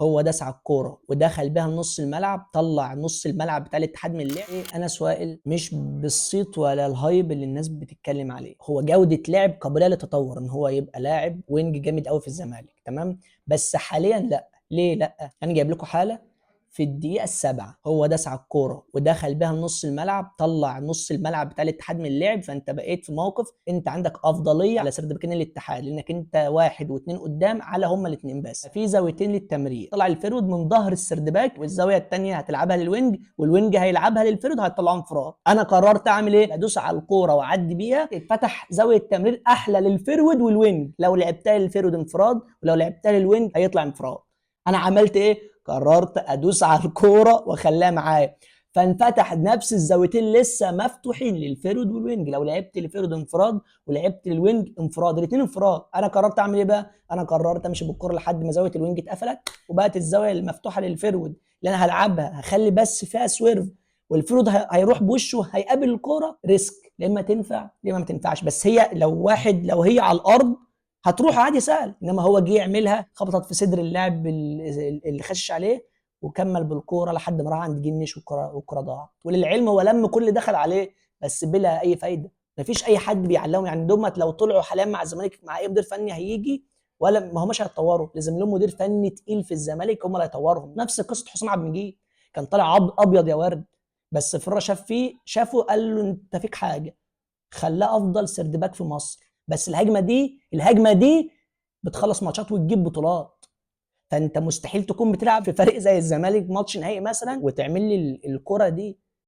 هو داس على الكوره ودخل بيها نص الملعب، طلع نص الملعب بتاع الاتحاد من اللعب. انس وائل مش بالصيت ولا الهايب اللي الناس بتتكلم عليه، هو جوده لعب قابله للتطور ان هو يبقى لاعب وينج جامد قوي في الزمالك، تمام. بس حاليا لا. ليه لا؟ انا جايب لكم حاله. في الدقيقة السابعة هو داس على الكورة ودخل بيها نص الملعب، طلع نص الملعب بتاع الاتحاد من اللعب. فانت بقيت في موقف انت عندك افضلية على سردباكين الاتحاد، لانك انت واحد واثنين قدام على هما الاثنين بس. في زاويتين للتمرير، طلع الفرود من ظهر السردباك، والزاوية الثانية هتلعبها للوينج، والوينج هيلعبها للفرود هيطلعه انفراد. انا قررت اعمل ايه؟ ادوس على الكورة واعدي بيها، اتفتح زاوية تمرير احلى للفرود والوينج. لو لعبتها للفرود انفراد، ولو لعبتها للوينج هيطلع انفراد. انا عملت ايه؟ قررت ادوس على الكوره واخليها معايا، فانفتح نفس الزاويتين لسه مفتوحين للفيرود والوينج. لو لعبت للفيرود انفراد ولعبت للوينج انفراد، الاثنين انفراد. انا قررت اعمل ايه بقى؟ انا قررت امشي بالكوره لحد ما زاويه الوينج اتقفلت، وبقت الزاويه المفتوحه للفيرود اللي انا هلعبها هخلي بس فيها سويرف، والفيرود هيروح بوشه هيقابل الكوره ريسك. يا اما تنفع يا اما ما تنفعش. بس هي لو هي على الارض هتروح عادي سهل، انما هو جه يعملها خبطت في صدر اللاعب اللي خشش عليه، وكمل بالكوره لحد ما راح عند جنش، والكوره ضاعت. وللعلم هو لم كل دخل عليه بس بلا اي فايده. مفيش اي حد بيعلمهم يعني. دومت لو طلعوا حاليا مع الزمالك مع اي مدير فني هيجي، ولا ما هماش هيتطوروا. لازم لهم مدير فني تقيل في الزمالك هم اللي هيطورهم. نفس قصه حسام عبد المجيد، كان طالع ابيض يا ورد، بس فره شافه قال له انت فيك حاجه، خلاه افضل سرد باك في مصر. بس الهجمه دي بتخلص ماتشات وتجيب بطولات. فانت مستحيل تكون بتلعب في فريق زي الزمالك ماتش نهائي مثلا وتعمل لي الكره دي.